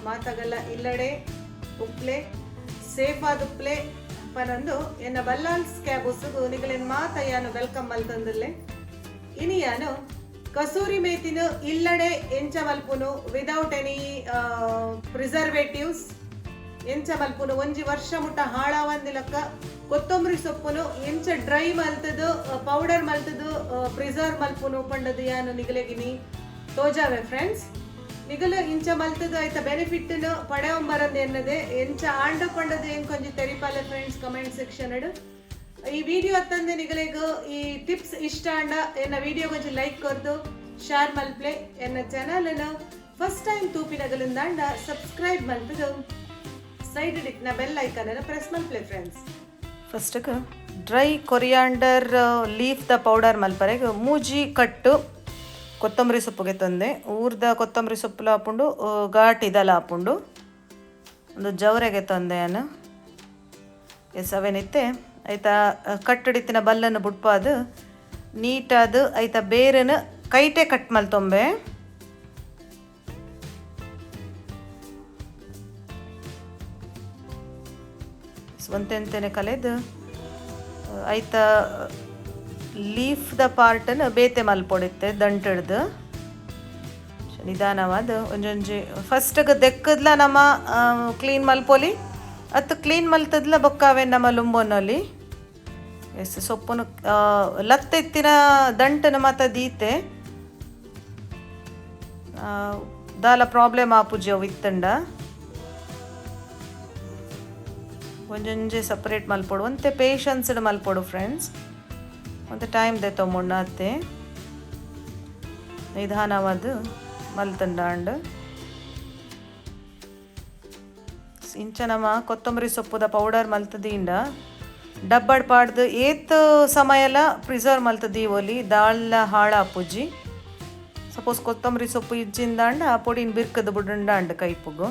ಮಾತಗಲ್ಲ ಇಲ್ಲಡೆ ಉಪ್ಲೆ ಸೇಫ್ ಆದ ಉಪ್ಲೆ ಪನಂದು ಎನ್ನ ಬಲ್ಲಾಲ್ಸ್ ಕ್ಯಾಬುಸುಗು ನಿಗಲೆನ್ ಮಾತ ಯಾನು ವೆಲ್ಕಮ್ ಮಲ್ತಂದಲ್ಲೆ ಇನಿ ಯಾನು ಕಸೂರಿ ಮೇತಿನು ಇಲ್ಲಡೆ ಎಂಚ ಮಲ್ಪುನು ವಿದೌಟ್ ಎನಿ ಪ್ರಿಸರ್ವೇಟಿವ್ಸ್ ಎಂಚ ಮಲ್ಪುನು ಒಂಜಿ ವರ್ಷ ಮುಟ್ಟ ಹಾಳಾವಂದಿಲಕ್ಕ ಕೊತ್ತಂಬರಿ ಸೊಪ್ಪುನು ಎಂಚ ಡ್ರೈ ಮಲ್ತದು ಪೌಡರ್ ಮಲ್ತದು ಪ್ರಿಸರ್ವ್ ಮಲ್ಪುನು ಪಂಡದು ಯಾನು ನಿಗಲೆಗಿನಿ ತೋಜಾವೆ ಫ್ರೆಂಡ್ಸ್ ನಿಗಲು ಇಂಚ ಮಲ್ತದು ಐತ ಬೆನಿಫಿಟ್ನು ಪಡೆಯೊಂಬರಂದು ಎನ್ನದೆ ಎಂಚ ಆಂಡ ಪಂಡದು ಏನ್ ಕೊಂಚ ತೆರಿಪಾಲೆ ಫ್ರೆಂಡ್ಸ್ ಕಮೆಂಟ್ ಸೆಕ್ಷನ್ ಈ ವಿಡಿಯೋ ಅತ್ತಂದೆ ನಿಗಲೆಗು ಈ ಟಿಪ್ಸ್ ಇಷ್ಟ ಅಂಡ ಎನ್ನ ವಿಡಿಯೋ ಕೊಂಚ ಲೈಕ್ ಕೊರ್ದು ಶೇರ್ ಮಲ್ಪ್ಲೆ ಎನ್ನ ಚಾನಲ್ ಫಸ್ಟ್ ಟೈಮ್ ತೂಪಿನಗಲಿಂದಾಂಡ ಸಬ್ಸ್ಕ್ರೈಬ್ ಮಲ್ತದು ಸೈಡ್ ಇಟ್ನ ಬೆಲ್ ಐಕಾನ್ ಅನ್ನು ಪ್ರೆಸ್ ಮಲ್ಪ್ಲೆ ಫ್ರೆಂಡ್ಸ್ ಫಸ್ಟ್ಗೆ ಡ್ರೈ ಕೊರಿಯಾಂಡರ್ ಲೀಫ್ ದ ಪೌಡರ್ ಮಲ್ಪರೆಗೆ ಮೂಜಿ ಕಟ್ಟು ಕೊತ್ತಂಬರಿ ಸೊಪ್ಪುಗೆ ತಂದೆ ಊರ್ದ ಕೊತ್ತಂಬರಿ ಸೊಪ್ಪು ಹಾಪುಂಡು ಘಾಟ್ ಇದೆಲ್ಲ ಹಾಪುಂಡು ಒಂದು ಜವರೆಗೆ ತಂದೆ ನಾನು ಎಸ್ ಅವೇನಿತ್ತೆ ಆಯ್ತಾ ಕಟ್ಟಡಿತ್ತಿನ ಬಲ್ಲನ್ನು ಬುಡ್ಪಾದು ನೀಟಾದ ಆಯ್ತಾ ಬೇರೆನ ಕೈಟೆ ಕಟ್ ಮಲ್ತೊಂಬೆ ಒಂತೆಂತೆನೆ ಕಲೆದು ಆಯ್ತಾ ಲೀಫ್ ದ ಪಾರ್ಟನ್ನು ಬೇತೆ ಮಲ್ಪೊಡಿತ್ತೆ ದಂಟಿಡ್ದು ನಿಧಾನವಾದ ಒಂಜೊಂಜಿ ಫಸ್ಟ್ಗೆ ದೆಕ್ಕದ್ಲ ನಮ್ಮ ಕ್ಲೀನ್ ಮಲ್ಪೊಲಿ ಅತ್ತು ಕ್ಲೀನ್ ಮಲ್ತದ್ಲ ಬೊಕ್ಕಾವೆ ನಮ್ಮ ಲುಂಬೋನಲ್ಲಿ ಎಸ್ ಸೊಪ್ಪುನು ಲತ್ತೆತ್ತಿನ ದಂಟನ ಮಾತ ದೀತೆ ದಾಲ ಪ್ರಾಬ್ಲಮ್ ಆಪುಜಿ ಅವು ಇತ್ತಂಡ ಒಂಜೊಂಜೆ ಸಪ್ರೇಟ್ ಮಲ್ಪೊಡು ಒಂತೆ ಪೇಷನ್ಸ್ಡ್ ಮಲ್ಪೊಡು ಫ್ರೆಂಡ್ಸ್ ಒಂತೆ ಟೈಮ್ ದೆ ತೊಗೊಂಡ ಅತ್ತೆ ನಿಧಾನವಾದ ಮಲ್ತಂಡ ಇಂಚ ನಮ್ಮ ಕೊತ್ತಂಬರಿ ಸೊಪ್ಪುದ ಪೌಡರ್ ಮಲ್ತದಿಂಡ ಡಬ್ಬಡ್ ಪಾಡ್ದು ಏತ್ ಸಮಯಲ ಪ್ರಿಸರ್ವ್ ಮಲ್ತದೀವೊಲಿ ದಾಳ ಹಾಳಾಪುಜಿ ಸಪೋಸ್ ಕೊತ್ತಂಬರಿ ಸೊಪ್ಪು ಇಜ್ಜಿಂದಾಂಡ ಆ ಪೊಡಿನ ಬಿರ್ಕದ ಬುಡಂಡ ಅಂಡ ಕೈಪುಗು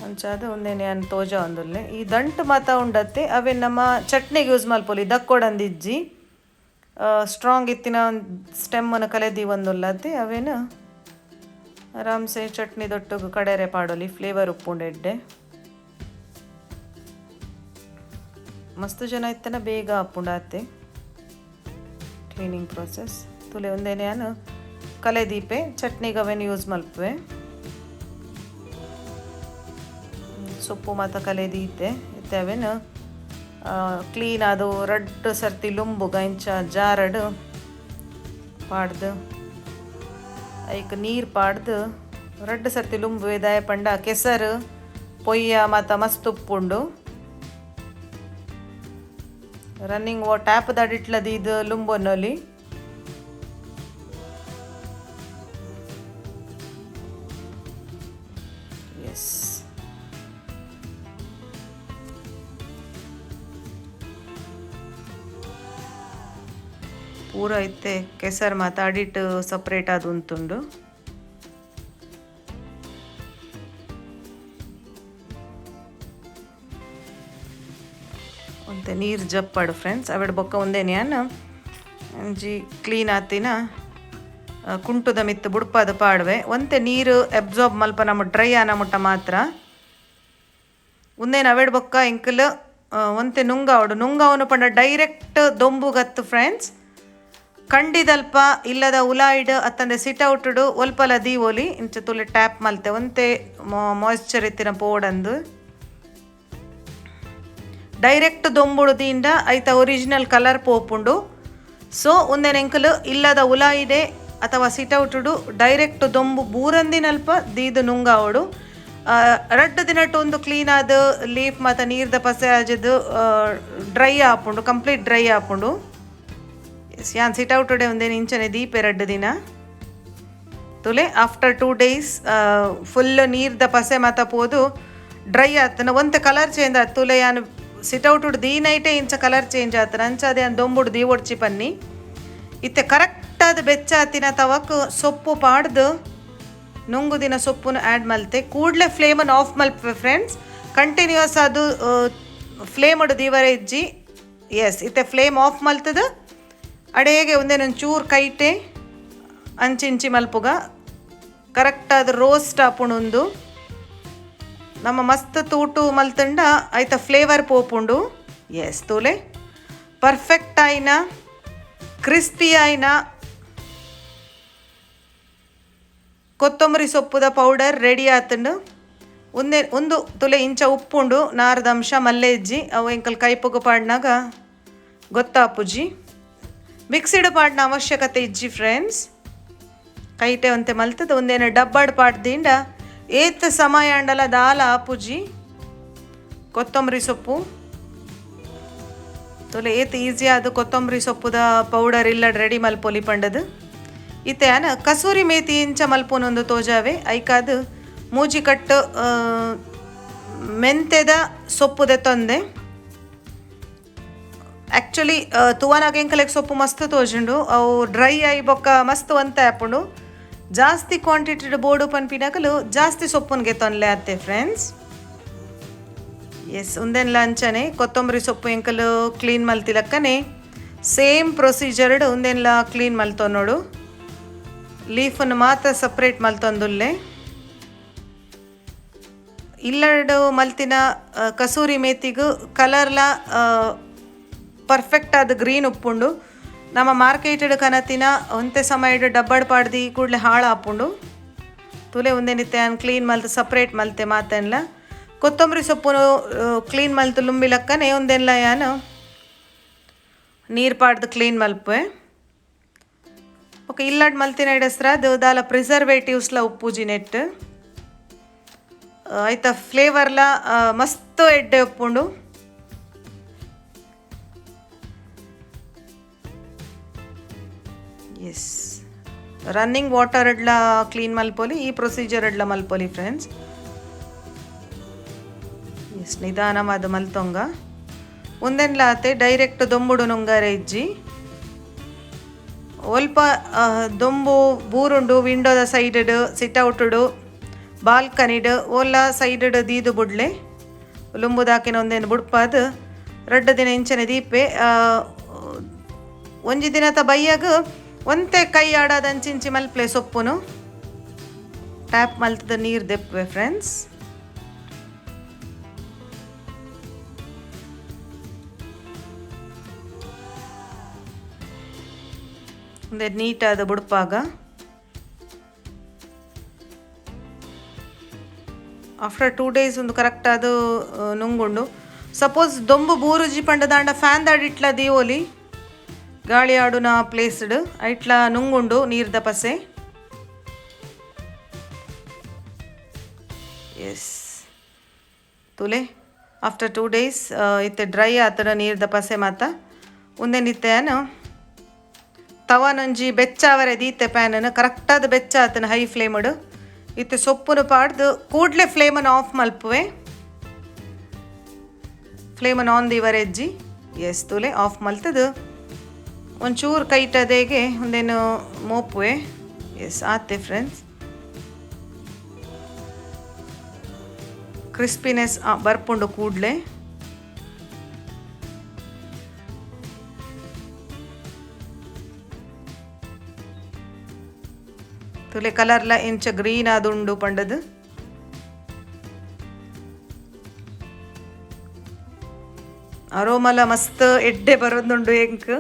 ಅಂಚಾದ ಒಂದೇನೆ ಅನ್ ತೋಜ ಒಂದುಲ್ಲೆ ಈ ದಂಟು ಮಾತ ಉಂಡತ್ತೆ ಅವೇ ನಮ್ಮ ಚಟ್ನಿಗೆ ಯೂಸ್ ಮಲ್ಪೊಲಿ ದಕ್ಕೊಡಂದಿಜ್ಜಿ ಸ್ಟ್ರಾಂಗ್ ಇತ್ತಿನ ಸ್ಟೆಮ್ಮನ್ನು ಕಲೆದಿ ಒಂದುಲ್ಲತ್ತೆ ಅವೇನು ಆರಾಮ್ಸೆ ಚಟ್ನಿ ದೊಟ್ಟುಗು ಕಡೆರೆ ಪಾಡೋಲಿ ಫ್ಲೇವರ್ ಉಪ್ಪುಂಡೆಡ್ಡೆ ಮಸ್ತ್ ಜನ ಇತ್ತನ ಬೇಗ ಹಾಪುಂಡತ್ತೆ ಕ್ಲೀನಿಂಗ್ ಪ್ರೊಸೆಸ್ ತುಲೆ ಒಂದೇನೆ ಅನು ಕಲೆ ದೀಪೆ ಚಟ್ನಿಗೆ ಅವೇನು ಯೂಸ್ ಮಲ್ಪುವೆ ಸೊಪ್ಪು ಮಾತ ಕಲೆ ದೀತೆ ಇತ್ತೆ ಅವೇನು ಕ್ಲೀನ್ ಅದು ರಡ್ಡು ಸರ್ತಿ ಲುಂಬುಗ ಇಂಚ ಜಾರಡು ಪಾಡ್ದು ಐಕ್ ನೀರು ಪಾಡ್ದು ರಡ್ಡು ಸರ್ತಿ ಲುಂಬು ದಾಯ ಪಂಡ ಕೆಸರು ಪೊಯ್ಯ ಮತ್ತು ಮಸ್ತ್ ಉಪ್ಪುಂಡು ರನ್ನಿಂಗ್ ಟ್ಯಾಪ್ ದಾಡಿಟ್ಲದು ಇದು ಲುಂಬೊನ್ನೊಲಿ ಎಸ್ ಪೂರ ಐತೆ ಕೆಸರು ಮಾತಾಡಿಟ್ಟು ಸಪ್ರೇಟ್ ಅದು ಉಂಟುಂಡು ಒಂತೆ ನೀರು ಜಪ್ಪಾಡು ಫ್ರೆಂಡ್ಸ್ ಅವಡ್ ಬೊಕ್ಕ ಒಂದೇನೆ ಒಂಜಿ ಕ್ಲೀನ್ ಆತಿನ ಕುಂಟುದ ಮಿತ್ತು ಬುಡ್ಪಾದ ಪಾಡ್ವೆ ಒಂತೆ ನೀರು ಅಬ್ಸಾರ್ಬ್ ಮಲ್ಪ ನಮ್ಮ ಡ್ರೈ ಆನ ಮುಟ್ಟ ಮಾತ್ರ ಒಂದೇನು ಅವಡ್ ಬೊಕ್ಕ ಇಂಕಲ್ ಒಂತೆ ನುಂಗಾವನು ಪಂಡ ಡೈರೆಕ್ಟ್ ದೊಂಬುಗತ್ತು ಫ್ರೆಂಡ್ಸ್ ಕಂಡಿದಲ್ಪ ಇಲ್ಲದ ಉಲಾಯ್ಡ್ ಅತ್ತಂದೆ ಸಿಟೌಟುಡು ಒಲ್ಪಲ ದೀವೋಲಿ ಇಂಚ ತುಲೆ ಟ್ಯಾಪ್ ಮಲ್ತೆ ಒಂತೆ ಮಾಯ್ಶ್ಚರ್ ಇತ್ತಿನ ಪೋಡಂದು ಡೈರೆಕ್ಟ್ ದೊಂಬುಡುದಿಂದ ಐತ ಒರಿಜಿನಲ್ ಕಲರ್ ಪೋಪುಂಡು ಸೊ ಒಂದೇನು ಎಂಕಲು ಇಲ್ಲದ ಉಲಾಯಿಡೆ ಅಥವಾ ಸಿಟೌಟುಡು ಡೈರೆಕ್ಟ್ ದೊಂಬು ಬೂರಂದಿನಲ್ಪ ದೀದು ನುಂಗಾವಡು ರಡ್ಡು ದಿನಟ್ಟು ಒಂದು ಕ್ಲೀನ್ ಆದ ಲೀಫ್ ಮತ್ತು ನೀರ್ದ ಪಸೆ ಆಜದು ಡ್ರೈ ಆಪುಂಡು ಕಂಪ್ಲೀಟ್ ಡ್ರೈ ಆಪುಂಡು ಯಾನ್ ಸಿಟೌಟುಡೆ ಒಂದೇನು ಇಂಚನೆ ದೀಪೆ ರಡ್ಡು ದಿನ ತುಲೆ ಆಫ್ಟರ್ 2 days ಫುಲ್ ನೀರ್ದ ಪಸೆ ಮಾತ ಪೋದು ಡ್ರೈ ಆತನ ಒಂತೆ ಕಲರ್ ಚೇಂಜ್ ಆಯ್ತು ತುಲೆ ಯಾನು ಸಿಟೌಟುಡು ದೀನೈಟೆ ಇಂಚ ಕಲರ್ ಚೇಂಜ್ ಆತನ ಅಂಚದೆ ಯಾನು ದೊಂಬುಡು ದೀ ಒಡ್ಚಿ ಪನ್ನಿ ಇತ್ತೆ ಕರೆಕ್ಟಾದ ಬೆಚ್ಚಾತಿನ ತವಕ್ ಸೊಪ್ಪು ಪಾಡ್ದು ನುಂಗು ದಿನ ಸೊಪ್ಪನ್ನು ಆ್ಯಡ್ ಮಲ್ತೆ ಕೂಡಲೇ ಫ್ಲೇಮನ್ನು ಆಫ್ ಮಲ್ಪೆ ಫ್ರೆಂಡ್ಸ್ ಕಂಟಿನ್ಯೂಸ್ ಅದು ಫ್ಲೇಮಡು ದೀವರೆ ಇಜ್ಜಿ ಎಸ್ ಇತ್ತೆ ಫ್ಲೇಮ್ ಆಫ್ ಮಲ್ತದ ಅಡೆಗೆ ಒಂದೇನೊಂದು ಚೂರು ಕೈಟೆ ಅಂಚಿಂಚಿ ಮಲ್ಪುಗ ಕರೆಕ್ಟಾದ ರೋಸ್ಟ್ ಆಪುಣೊಂದು ನಮ್ಮ ಮಸ್ತ್ ತೂಟು ಮಲ್ತಂಡ ಐತ ಫ್ಲೇವರ್ ಪೋಪುಂಡು. ಎಸ್ ತೂಲೆ ಪರ್ಫೆಕ್ಟ್ ಆಯ್ನ ಕ್ರಿಸ್ಪಿ ಆಯ್ನ ಕೊತ್ತಂಬರಿ ಸೊಪ್ಪುದ ಪೌಡರ್ ರೆಡಿ ಆತಂಡು. ಒಂದು ತುಲೆ ಇಂಚ ಉಪ್ಪುಂಡು, ನಾರದ ಅಂಶ ಮಲ್ಲೆ ಇಜ್ಜಿ ಅವು ಎಂಕಲ್ ಕೈಪೊಗು ಪಾಡ್ನಾಗ ಗೊತ್ತಾಪುಜಿ. ಮಿಕ್ಸಿಡ್ ಪಾಡ್ನ ಅವಶ್ಯಕತೆ ಇಜ್ಜಿ ಫ್ರೆಂಡ್ಸ್. ಕೈಟೆ ಒಂತೆ ಮಲ್ತದ ಒಂದೇನು ಡಬ್ಬಡ್ ಪಾಡ್ದಿಂದ ಏತ್ ಸಮಯ ಅಂಡಲ ದಾಲ ಆಪುಜಿ ಕೊತ್ತಂಬರಿ ಸೊಪ್ಪು ತುಲೆ ಏತ್ ಈಸಿ ಆದ ಕೊತ್ತಂಬರಿ ಸೊಪ್ಪುದ ಪೌಡರ್ ಇಲ್ಲ ರೆಡಿ ಮಲ್ಪೊಲಿ ಪಂಡದು. ಇತ್ತೆ ಆನ ಕಸೂರಿ ಮೇಥಿ ಇಂಚ ಮಲ್ಪೊನೊಂದು ತೋಜಾವೆ ಐಕಾದು ಮೂಜಿ ಕಟ್ಟು ಮೆಂತೆದ ಸೊಪ್ಪುದೆ ತೊಂದೆ. ಆ್ಯಕ್ಚುಲಿ ತುವನಾಗ ಎಂಕಲೆಗ್ ಸೊಪ್ಪು ಮಸ್ತ್ ತೋಜುಂಡು, ಅವು ಡ್ರೈ ಆಗಿ ಬೊಕ್ಕ ಮಸ್ತ್ ಒಂತ ಆ್ಯಪುಂಡು. ಜಾಸ್ತಿ ಕ್ವಾಂಟಿಟಿಡ್ ಬೋರ್ಡು ಪನ್ಪಿನಕಲು ಜಾಸ್ತಿ ಸೊಪ್ಪುನ್ಗೆ ತೊನ್ಲೆ ಆತ್ತೆ ಫ್ರೆಂಡ್ಸ್. ಎಸ್ ಒಂದೆಲ್ಲ ಅಂಚನೆ ಕೊತ್ತಂಬರಿ ಸೊಪ್ಪು ಎಂಕಲು ಕ್ಲೀನ್ ಮಲ್ತಿಲಕ್ಕನೆ ಸೇಮ್ ಪ್ರೊಸೀಜರ್ಡ್ ಒಂದೆಲ್ಲ ಕ್ಲೀನ್ ಮಲ್ತೊನ್ನೋಡು. ಲೀಫನ್ನು ಮಾತ್ರ ಸಪ್ರೇಟ್ ಮಲ್ತೊಂದುಲ್ಲೆ. ಇಲ್ಲಡು ಮಲ್ತಿನ ಕಸೂರಿ ಮೇಥಿಗೂ ಕಲರ್ಲ ಪರ್ಫೆಕ್ಟ್ ಆದ ಗ್ರೀನ್ ಉಪ್ಪುಂಡು. ನಮ್ಮ ಮಾರ್ಕೆಟೆಡ್ ಕನತಿನ ಒಂತೆ ಸಮಯಡ್ ಡಬ್ಬಡ್ ಪಾಡ್ದು ಕೂಡಲೇ ಹಾಳು ಆಪುಂಡು. ತುಲೆ ಒಂದೇನಿತ್ತೆ ನಾನು ಕ್ಲೀನ್ ಮಲ್ತು ಸಪ್ರೇಟ್ ಮಲ್ತೆ ಮಾತೆಲ್ಲ ಕೊತ್ತಂಬರಿ ಸೊಪ್ಪು ಕ್ಲೀನ್ ಮಲ್ತು ಲುಂಬಿಲಕ್ಕನೆ ಒಂದೆಲ್ಲ ಯಾನು ನೀರು ಪಾಡ್ದು ಕ್ಲೀನ್ ಮಲ್ಪೆ. ಓಕೆ ಇಲ್ಲಡ್ ಮಲ್ತಿನ ಇಡಸ್ರ ಅದು ದಾಲ ಪ್ರಿಸರ್ವೇಟಿವ್ಸ್ಲ ಉಪ್ಪುಜಿ ನೆಟ್ ಆಯ್ತಾ ಫ್ಲೇವರ್ಲ ಮಸ್ತ್ ಎಡ್ಡೆ ಉಪ್ಪುಂಡು. ಎಸ್ ರನ್ನಿಂಗ್ ವಾಟರ್ ಎಡ್ಲ ಕ್ಲೀನ್ ಮಲ್ಪೊಲಿ ಈ ಪ್ರೊಸೀಜರ್ ಎಡ್ಲ ಮಲ್ಪೊಲಿ ಫ್ರೆಂಡ್ಸ್. ಎಸ್ ನಿಧಾನವಾದ ಮಲ್ತೊಂಗ ಒಂದೆನ್ಲ ಆತೆ ಡೈರೆಕ್ಟ್ ದೊಂಬುಡು ನುಂಗಾರೆ ಇಜ್ಜಿ ಒಲ್ಪ ದೊಂಬು ಬೂರುಂಡು ವಿಂಡೋದ ಸೈಡ್ ಸಿಟ್ಔಟುಡು ಬಾಲ್ಕನಿಡ್ ಓಲ್ಲ ಸೈಡ್ ದೀದು ಬುಡ್ಲೆ ಲುಂಬುದಾಕಿನ ಒಂದೇನು ಬುಡ್ಪಾದು 2 ದಿನ ಇಂಚನೆ ದೀಪೆ ಒಂಜಿ ದಿನದ ಬೈಯಾಗ ಒಂತೆ ಕೈ ಆಡೋದು ಅಂಚಿಂಚಿ ಮಲ್ಪಲೆ ಸೊಪ್ಪುನು ಟ್ಯಾಪ್ ಮಲ್ತದ ನೀರು ದೆಪ್ಪೆ ಫ್ರೆಂಡ್ಸ್. ಒಂದೇ ನೀಟಾದ ಬುಡ್ಪಾಗ ಆಫ್ಟರ್ 2 days ಒಂದು ಕರೆಕ್ಟ್ ಅದು ನುಂಗುಂಡು. ಸಪೋಸ್ ದೊಂಬು ಬೂರುಜಿ ಪಂಡ ದಾಂಡ ಫ್ಯಾನ್ ದಾಡಿಟ್ಲ ದೀವೋಲಿ ಗಾಳಿ ಆಡುನ ಪ್ಲೇಸ್ಡ್ ಐಟ್ಲ ನುಂಗುಂಡು ನೀರ್ದ ಪಸೆ. ಎಸ್ ತುಲೆ ಆಫ್ಟರ್ 2 days ಇತ್ತೆ ಡ್ರೈ ಆತನ ನೀರ್ದ ಪಸೆ ಮಾತ ಒಂದೇನಿತ್ತೆನು ತವನೊಂಜಿ ಬೆಚ್ಚಾವರೆ ದೀತೆ ಪ್ಯಾನನ್ನು ಕರೆಕ್ಟಾದ ಬೆಚ್ಚ ಆತನ ಹೈ ಫ್ಲೇಮಡು ಇತ್ತೆ ಸೊಪ್ಪುನು ಪಾಡ್ದು ಕೂಡಲೇ ಫ್ಲೇಮನ್ನು ಆಫ್ ಮಲ್ಪುವೆ. ಫ್ಲೇಮನ್ನು ಆನ್ ದಿವರೆಜ್ಜಿ ಎಸ್ ತುಲೆ ಆಫ್ ಮಲ್ತದು ಒಂಚೂರು ಕೈಟದೇಗೆ ಒಂದೇನು ಮೋಪುವೆ. ಎಸ್ ಆತೆ ಫ್ರೆಂಡ್ಸ್. ಕ್ರಿಸ್ಪಿನೆಸ್ ಬರ್ಪುಂಡು ಕೂಡಲೇ. ತುಲೆ ಕಲರ್ಲ ಇಂಚ ಗ್ರೀನ್ ಆದುಂಡು ಪಂಡದು ಅರೋಮಲ ಮಸ್ತ್ ಎಡ್ಡೆ ಬರೋದುಂಡು ಎಂಕ್.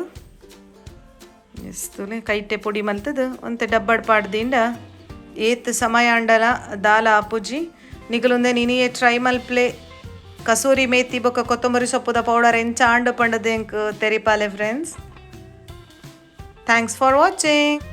ಎಸ್ ತುಲೆ ಕೈಟೆ ಪುಡಿ ಮಲ್ತದು ಒಂತೆ ಡಬ್ಬಡ್ ಪಾಡ್ದಿಂದ ಏತ್ ಸಮಯ ಅಂಡಲ ದಾಲ ಆಪುಜಿ ನಿಗಲುಂದೆ ನೀನಿಯೇ ಟ್ರೈ ಮಲ್ಪ್ಲೆ ಕಸೂರಿ ಮೇಥಿ ಬೊಕ್ಕ ಕೊತ್ತಂಬರಿ ಸೊಪ್ಪುದ ಪೌಡರ್ ಎಂಚ ಆಂಡು ಪಂಡದು ಎಂಕ್ ತೆರಿಪಾಲೆ ಫ್ರೆಂಡ್ಸ್. Thanks for watching.